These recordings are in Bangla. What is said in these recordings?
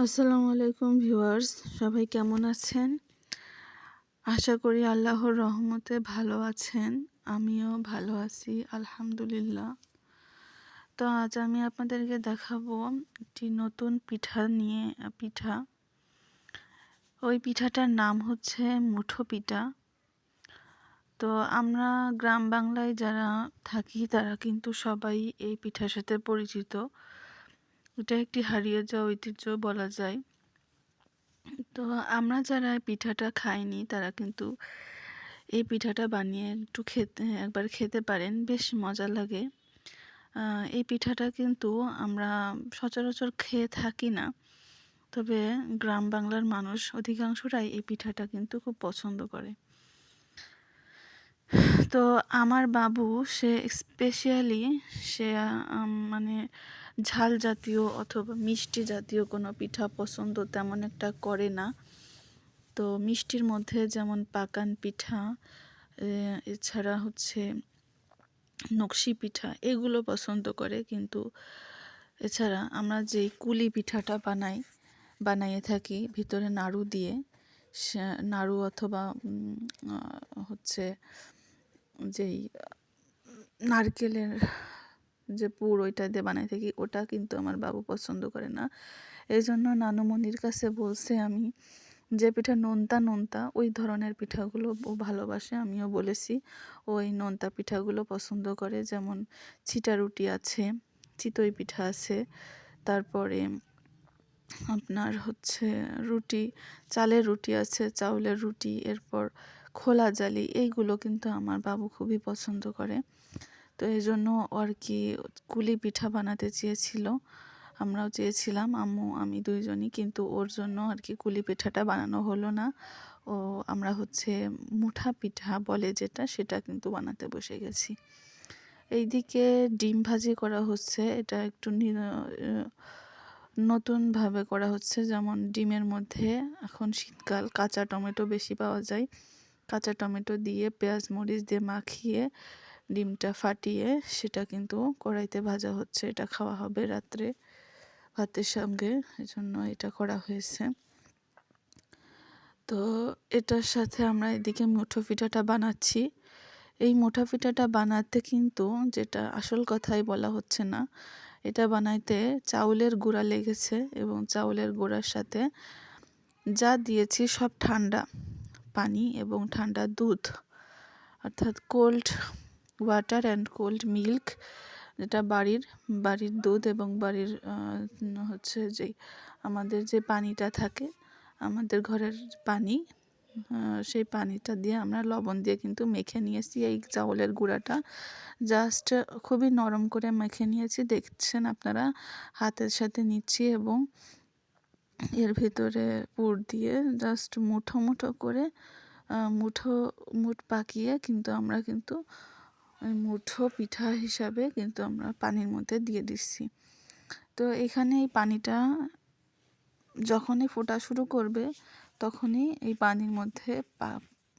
আসসালামু আলাইকুম ভিউয়ার্স, সবাই কেমন আছেন? আশা করি আল্লাহর রহমতে ভালো আছেন। আমিও ভালো আছি আলহামদুলিল্লাহ। তো আজ আমি আপনাদেরকে দেখাবো একটি নতুন পিঠা। ওই পিঠাটার নাম হচ্ছে মুঠো পিঠা। তো আমরা গ্রাম বাংলায় যারা থাকি তারা কিন্তু সবাই এই পিঠার সাথে পরিচিত। এটা একটি হারিয়ে যাওয়া ঐতিহ্য বলা যায়। তো আমরা যারা পিঠাটা খাইনি তারা কিন্তু এই পিঠাটা বানিয়ে একবার খেতে পারেন, বেশ মজা লাগে। এই পিঠাটা কিন্তু আমরা সচরাচর খেয়ে থাকি না, তবে গ্রাম বাংলার মানুষ অধিকাংশরাই এই পিঠাটা কিন্তু খুব পছন্দ করে। তো আমার বাবু স্পেশালি সে মানে ঝাল জাতীয় অথবা মিষ্টি জাতীয় কোনো পিঠা পছন্দ তেমন একটা করে না। তো মিষ্টির মধ্যে যেমন পাকান পিঠা, এছাড়া হচ্ছে নকশি পিঠা, এগুলো পছন্দ করে। কিন্তু এছাড়া আমরা যেই কুলি পিঠাটা বানাইয়ে থাকি ভিতরে নাড়ু দিয়ে, নাড়ু অথবা হচ্ছে যেই নারকেলের যে পুর ওইটা দিয়ে বানাই থাকি, ওটা কিন্তু আমার বাবু পছন্দ করে না। এই জন্য নানুমণির কাছে বলছে আমি যে পিঠা নোনতা নোনতা ওই ধরনের পিঠাগুলো ও ভালোবাসে। আমিও বলেছি ওই নোনতা পিঠাগুলো পছন্দ করে, যেমন ছিটা রুটি আছে, চিতই পিঠা আছে, তারপরে আপনার হচ্ছে চালের রুটি আছে, চাউলের রুটি, এরপর খোলা জালি, এইগুলো কিন্তু আমার বাবু খুবই পছন্দ করে। তো এই জন্য আর কি কুলি পিঠা বানাতে চেয়েছিল, আমরাও চেয়েছিলাম, আম্মু আমি দুইজনই, কিন্তু ওর জন্য আর কি কুলি পিঠাটা বানানো হলো না। আমরা হচ্ছে মুঠা পিঠা বলে যেটা, সেটা কিন্তু বানাতে বসে গেছি। এইদিকে ডিম ভাজি করা হচ্ছে, এটা একটু নতুনভাবে করা হচ্ছে। যেমন ডিমের মধ্যে এখন শীতকাল, কাঁচা টমেটো বেশি পাওয়া যায়, কাঁচা টমেটো দিয়ে পেঁয়াজ মরিচ দিয়ে মাখিয়ে ডিমটা ফাটিয়ে সেটা কিন্তু কড়াইতে ভাজা হচ্ছে। এটা খাওয়া হবে রাত্রে ভাতের সঙ্গে, এজন্য এটা করা হয়েছে। তো এটার সাথে আমরা এদিকে মুঠো পিঠাটা বানাচ্ছি। এই মুঠো পিঠাটা বানাতে কিন্তু যেটা আসল কথাই বলা হচ্ছে না, এটা বানাইতে চাউলের গুঁড়া লেগেছে এবং চাউলের গুঁড়ার সাথে যা দিয়েছি সব ঠান্ডা পানি এবং ঠান্ডা দুধ, অর্থাৎ cold water and cold milk, যেটা বাড়ির দুধ এবং বাড়ির হচ্ছে যেই আমাদের যে পানিটা থাকে, আমাদের ঘরের পানি, সেই পানিটা দিয়ে আমরা লবণ দিয়ে কিন্তু মেখে নিয়েছি এই চাউলের গুঁড়াটা। জাস্ট খুবই নরম করে মেখে নিয়েছি, দেখছেন আপনারা, হাতের সাথে নিচ্ছি এবং এর ভিতরে পুর দিয়ে জাস্ট মুঠো মুঠো করে মুঠ পাকিয়ে কিন্তু আমরা কিন্তু মুঠো পিঠা হিসাবে কিন্তু আমরা পানির মধ্যে দিয়ে দিচ্ছি। তো এখানে এই পানিটা যখনই ফোটা শুরু করবে তখনই এই পানির মধ্যে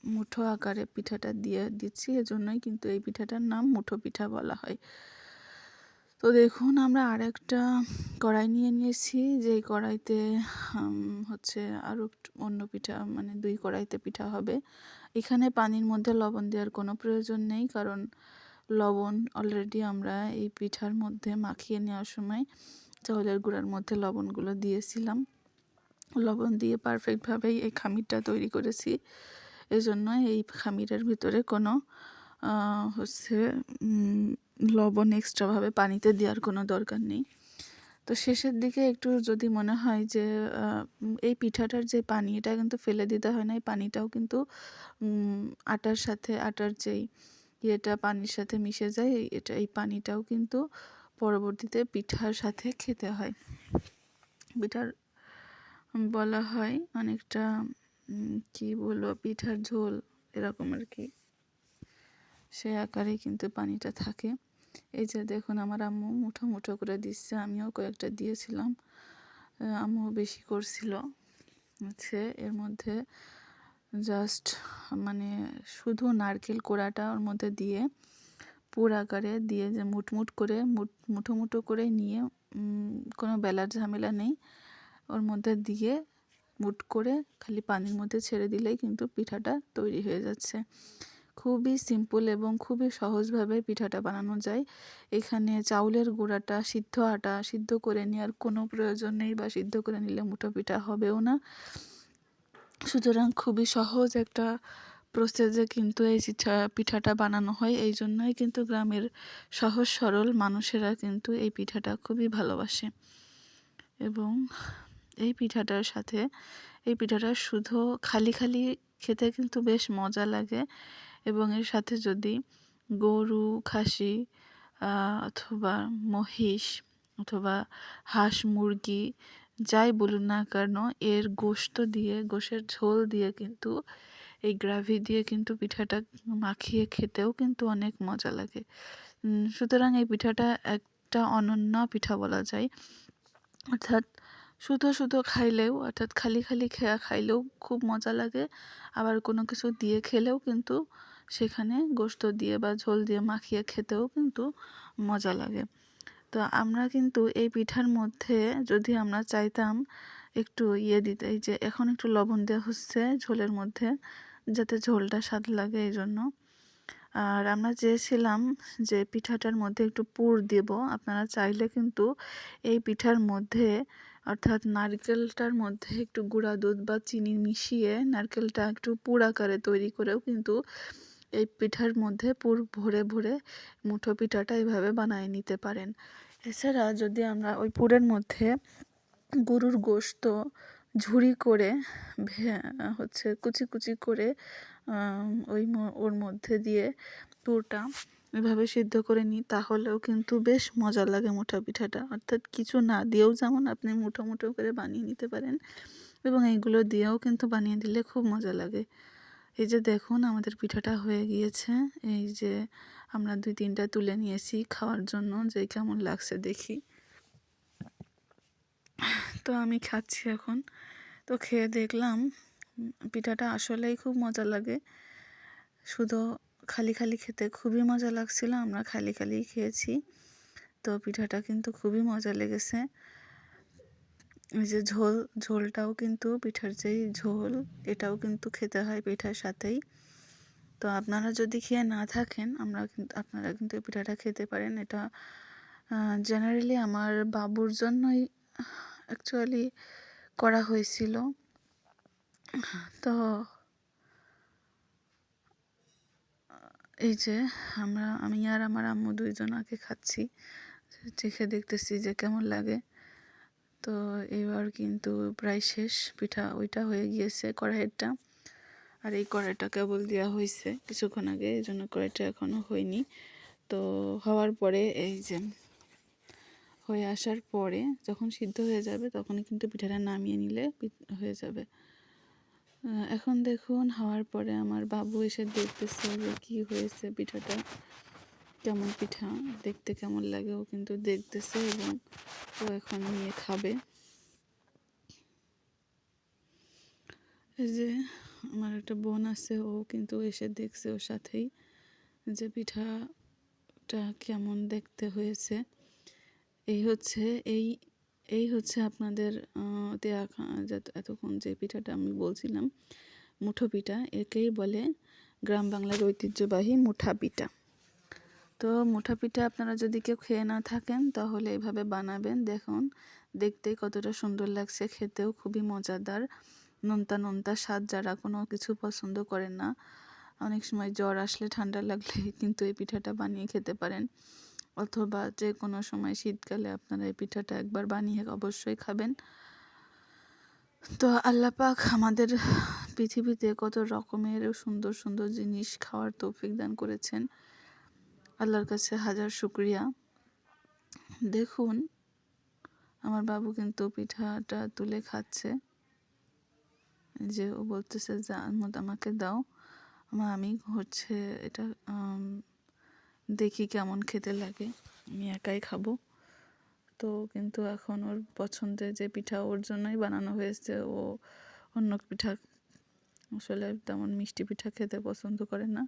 মুঠো আকারে পিঠাটা দিয়ে দিচ্ছি, এজন্যই কিন্তু এই পিঠাটার নাম মুঠো পিঠা বলা হয়। তো দেখুন, আমরা আরেকটা কড়াই নিয়ে নিয়েছি, যেই কড়াইতে হচ্ছে আরও অন্য পিঠা, মানে 2 কড়াইতে পিঠা হবে। এখানে পানির মধ্যে লবণ দেওয়ার কোনো প্রয়োজন নেই, কারণ লবণ অলরেডি আমরা এই পিঠার মধ্যে মাখিয়ে নেওয়ার সময় চাউলের গুঁড়ার মধ্যে লবণগুলো দিয়েছিলাম। লবণ দিয়ে পারফেক্টভাবেই এই খামিরটা তৈরি করেছি, এজন্য এই খামিরের ভিতরে কোনো হচ্ছে লবণ এক্সট্রাভাবে পানিতে দেওয়ার কোনো দরকার নেই। তো শেষের দিকে একটু যদি মনে হয় যে এই পিঠাটার যে পানি, এটা কিন্তু ফেলে দিতে হয় না, এই পানিটাও কিন্তু আটার যেই ইয়েটা পানির সাথে মিশে যায়, এই পানিটাও কিন্তু পরবর্তীতে পিঠার সাথে খেতে হয়। পিঠার বলা হয় অনেকটা কি বলবো, পিঠার ঝোল এরকম আর কি, সে আকারেই কিন্তু পানিটা থাকে। এই যে দেখুন, আমার আম্মু মুঠো মুঠো করে দিচ্ছে, আমিও কয়েকটা দিয়েছিলাম, আম্মু বেশি করছিল। হচ্ছে এর মধ্যে জাস্ট মানে শুধু নারকেল কোড়াটা ওর মধ্যে দিয়ে পুর আকারে দিয়ে যে মুঠো মুঠো করে নিয়ে কোনো বেলার ঝামেলা নেই, ওর মধ্যে দিয়ে মুট করে খালি পানির মধ্যে ছেড়ে দিলেই কিন্তু পিঠাটা তৈরি হয়ে যাচ্ছে। খুবই সিম্পল এবং খুবই সহজভাবে পিঠাটা বানানো যায়। এখানে চাউলের গুঁড়াটা সিদ্ধ আটা সিদ্ধ করে নেওয়ার কোনো প্রয়োজন নেই, বা সিদ্ধ করে নিলে মুঠো পিঠা হবেও না। সুতরাং খুবই সহজ একটা প্রসেসে কিন্তু এই পিঠাটা বানানো হয়। এই জন্যই কিন্তু গ্রামের সহজ সরল মানুষেরা কিন্তু এই পিঠাটা খুবই ভালোবাসে। এবং এই পিঠাটার সাথে এই পিঠাটা শুধু খালি খালি খেতে কিন্তু বেশ মজা লাগে, এবং এর সাথে যদি গরু, খাসি অথবা মহিষ অথবা হাঁস, মুরগি যাই বলুন না কেন, এর গোশের ঝোল দিয়ে কিন্তু এই গ্রাভি দিয়ে কিন্তু পিঠাটা মাখিয়ে খেতেও কিন্তু অনেক মজা লাগে। সুতরাং এই পিঠাটা একটা অনন্য পিঠা বলা যায়। অর্থাৎ শুধু খাইলেও, অর্থাৎ খালি খালি খাইলেও খুব মজা লাগে, আবার কোনো কিছু দিয়ে খেলেও কিন্তু সেখানে গোশত দিয়ে বা ঝোল দিয়ে মাখিয়ে খেতেও কিন্তু মজা লাগে। তো আমরা কিন্তু এই পিঠার মধ্যে যদি আমরা চাইতাম একটু দিতে, এই যে এখন একটু লবণ দেওয়া হচ্ছে ঝোলের মধ্যে যাতে ঝোলটা স্বাদ লাগে এই জন্য। আর আমরা চেয়েছিলাম যে পিঠাটার মধ্যে একটু পুর দেব। আপনারা চাইলে কিন্তু এই পিঠার মধ্যে, অর্থাৎ নারকেলটার মধ্যে একটু গুঁড়া দুধ বা চিনি মিশিয়ে নারকেলটা একটু পুর আকারে তৈরি করেও কিন্তু এই পিঠার মধ্যে পুর ভরে ভরে মুঠো পিঠাটা এইভাবে বানিয়ে নিতে পারেন। এছাড়া যদি আমরা ওই পুরের মধ্যে গরুর গোশত ঝুরি করে কুচি কুচি করে ওর মধ্যে দিয়ে পুরটা এভাবে সিদ্ধ করে নিই, তাহলেও কিন্তু বেশ মজা লাগে মুঠো পিঠাটা। অর্থাৎ কিছু না দিয়েও যেমন আপনি মুঠো মুঠো করে বানিয়ে নিতে পারেন, এবং এইগুলো দিয়েও কিন্তু বানিয়ে দিলে খুব মজা লাগে। এই যে দেখুন আমাদের পিঠাটা হয়ে গিয়েছে। এই যে আমরা 2-3টা তুলে নিয়েছি খাওয়ার জন্য, যে কেমন লাগছে দেখি। তো আমি খাচ্ছি এখন। তো খেয়ে দেখলাম পিঠাটা আসলেই খুব মজা লাগে। শুধু খালি খালি খেতে খুবই মজা লাগছিল, আমরা খালি খালিই খেয়েছি। তো পিঠাটা কিন্তু খুবই মজা লেগেছে। এই যে ঝোলটাও কিন্তু পিঠার যেই ঝোল, এটাও কিন্তু খেতে হয় পিঠার সাথেই। তো আপনারা যদি খেয়ে না থাকেন আপনারা কিন্তু এই পিঠাটা খেতে পারেন। এটা জেনারেলি আমার বাবুর জন্যই অ্যাকচুয়ালি করা হয়েছিল। তো এই যে আমি আর আমার আম্মু দুইজন আগে খাচ্ছি, চেখে দেখতেছি যে কেমন লাগে। তো এবার কিন্তু প্রায় শেষ, পিঠা ওইটা হয়ে গিয়েছে কড়াইয়েরটা, আর এই কড়াইটা কেবল দেওয়া হয়েছে কিছুক্ষণ আগে, এই জন্য কড়াইটা এখনও হয়নি। তো হওয়ার পরে এই যে হয়ে আসার পরে যখন সিদ্ধ হয়ে যাবে তখনই কিন্তু পিঠাটা নামিয়ে নিলে হয়ে যাবে। এখন দেখুন হওয়ার পরে আমার বাবু এসে দেখতেছে যে কী হয়েছে, পিঠাটা কেমন, পিঠা দেখতে কেমন লাগে ও কিন্তু দেখতেছে, এবং ও এখন নিয়ে খাবে। এই যে আমার একটা বোন আছে, ও কিন্তু এসে দেখছে ওর সাথেই যে পিঠাটা কেমন দেখতে হয়েছে। এই হচ্ছে আপনাদের এতক্ষণ যে পিঠাটা আমি বলছিলাম মুঠো পিঠা, একেই বলে গ্রাম বাংলার ঐতিহ্যবাহী মুঠা পিঠা। তো মুঠা পিঠা আপনারা যদি কেউ খেয়ে না থাকেন তাহলে এইভাবে বানাবেন, দেখুন দেখতেই কতটা সুন্দর লাগছে, খেতেও খুবই মজাদার, নোনতা নোনতা স্বাদ। যারা কোনো কিছু পছন্দ করেন না, অনেক সময় জ্বর আসলে ঠান্ডা লাগলে কিন্তু এই পিঠাটা বানিয়ে খেতে পারেন, অথবা যে কোনো সময় শীতকালে আপনারা এই পিঠাটা একবার বানিয়ে অবশ্যই খাবেন। তো আল্লাহ পাক আমাদের পৃথিবীতে কত রকমের সুন্দর সুন্দর জিনিস খাওয়ার তৌফিক দান করেছেন, আল্লাহর কাছে হাজার শুকরিয়া। দেখুন আমার বাবু কিন্তু পিঠাটা তুলে খাচ্ছে, যে ও বলতেছে যে আমাকে দাও, আমি এটা দেখি কেমন খেতে লাগে, আমি একাই খাবো। তো কিন্তু এখন ওর পছন্দের যে পিঠা ওর জন্যই বানানো হয়েছে, ও অন্য পিঠা আসলে তেমন মিষ্টি পিঠা খেতে পছন্দ করে না।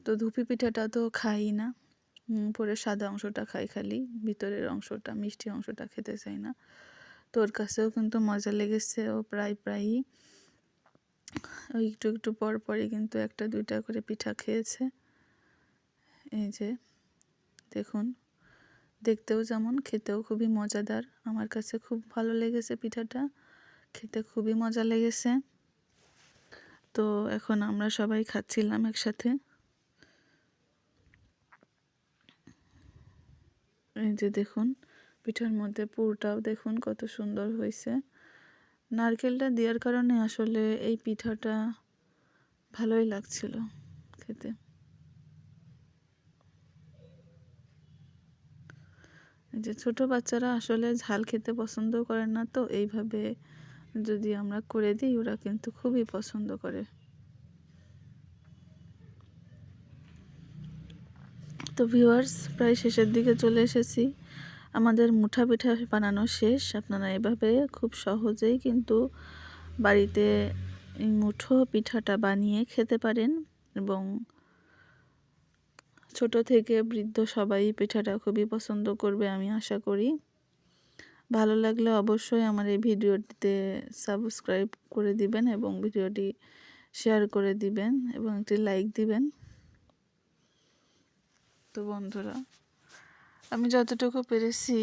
তো ধুপি পিঠাটা তো খাই না, পরে সাদা অংশটা খাই, খালি ভিতরের অংশটা মিষ্টি অংশটা খেতে চাই না। তো ওর কাছেও কিন্তু মজা লেগেছে। ও প্রায়ই ওই একটু একটু পরই কিন্তু একটা দুইটা করে পিঠা খেয়েছে। এই যে দেখুন, দেখতেও যেমন, খেতেও খুবই মজাদার। আমার কাছে খুব ভালো লেগেছে পিঠাটা, খেতে খুবই মজা লেগেছে। তো এখন আমরা সবাই খাচ্ছিলাম একসাথে। এই যে দেখুন, পিঠার মধ্যে পুরটাও দেখুন কত সুন্দর হয়েছে। নারকেলটা দেওয়ার কারণে আসলে এই পিঠাটা ভালোই লাগছিল খেতে। এই যে ছোট বাচ্চারা আসলে ঝাল খেতে পছন্দ করে না, তো এইভাবে যদি আমরা করে দিই ওরা কিন্তু খুবই পছন্দ করে। তো ভিউয়ার্স, প্রায় শেষের দিকে চলে এসেছি। আমাদের মুঠা পিঠা বানানো শেষ। আপনারা এভাবে খুব সহজেই কিন্তু বাড়িতে এই মুঠো পিঠাটা বানিয়ে খেতে পারেন, এবং ছোট থেকে বৃদ্ধ সবাই পিঠাটা খুবই পছন্দ করবে আমি আশা করি। ভালো লাগলে অবশ্যই আমার এই ভিডিওটিতে সাবস্ক্রাইব করে দিবেন এবং ভিডিওটি শেয়ার করে দিবেন এবং একটি লাইক দিবেন। তো বন্ধুরা, আমি যতটুকু পেরেছি,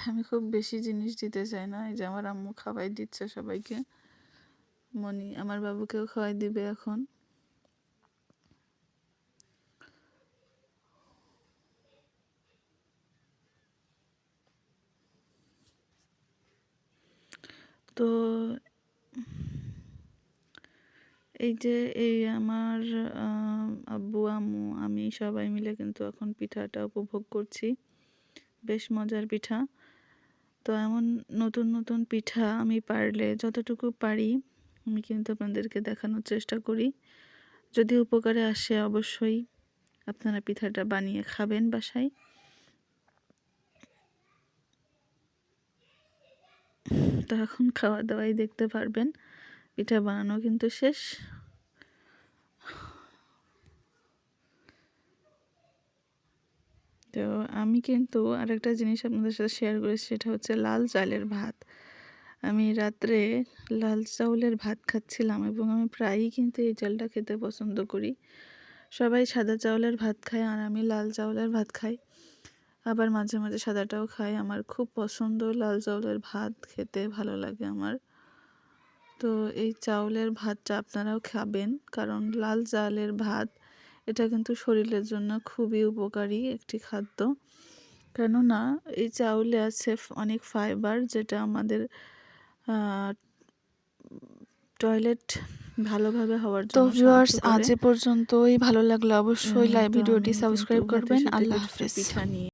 আমি খুব বেশি জিনিস দিতে চাই না। এই যে আমার আম্মু খাওয়াই দিচ্ছে সবাইকে, মনি আমার বাবুকেও খাওয়াই দিবে এখন। তো এই যে আমার আব্বু আম্মু আমি সবাই মিলে কিন্তু এখন পিঠাটা উপভোগ করছি। বেশ মজার পিঠা। তো এমন নতুন নতুন পিঠা আমি পারলে যতটুকু পারি আমি কিন্তু আপনাদেরকে দেখানোর চেষ্টা করি। যদি উপকারে আসে অবশ্যই আপনারা পিঠাটা বানিয়ে খাবেন বাসায়। তো এখন খাওয়া দাওয়াই দেখতে পারবেন, পিঠা বানানো কিন্তু শেষ। তো আমি কিন্তু আরেকটা জিনিস আপনাদের সাথে শেয়ার করেছি, সেটা হচ্ছে লাল চালের ভাত। আমি রাত্রে লাল চাউলের ভাত খাচ্ছিলাম এবং আমি প্রায়ই কিন্তু এই চালটা খেতে পছন্দ করি। সবাই সাদা চাউলের ভাত খায় আর আমি লাল চাউলের ভাত খাই, আবার মাঝে মাঝে সাদাটাও খাই। আমার খুব পছন্দ লাল চাউলের ভাত খেতে, ভালো লাগে আমার। তো এই চাউলের ভাতটা আপনারাও খাবেন, কারণ লাল চালের ভাত এটা কিন্তু শরীরের জন্য খুবই উপকারী একটি খাদ্য। কেননা এই চাউলে আছে অনেক ফাইবার, যেটা আমাদের টয়লেট ভালোভাবে হওয়ার জন্য সাহায্য করে। তো ভিউয়ার্স, আজ এ পর্যন্তই। ভালো লাগলে অবশ্যই ভিডিওটি সাবস্ক্রাইব করবেন। আল্লাহ হাফেজ। পিঠা নিয়ে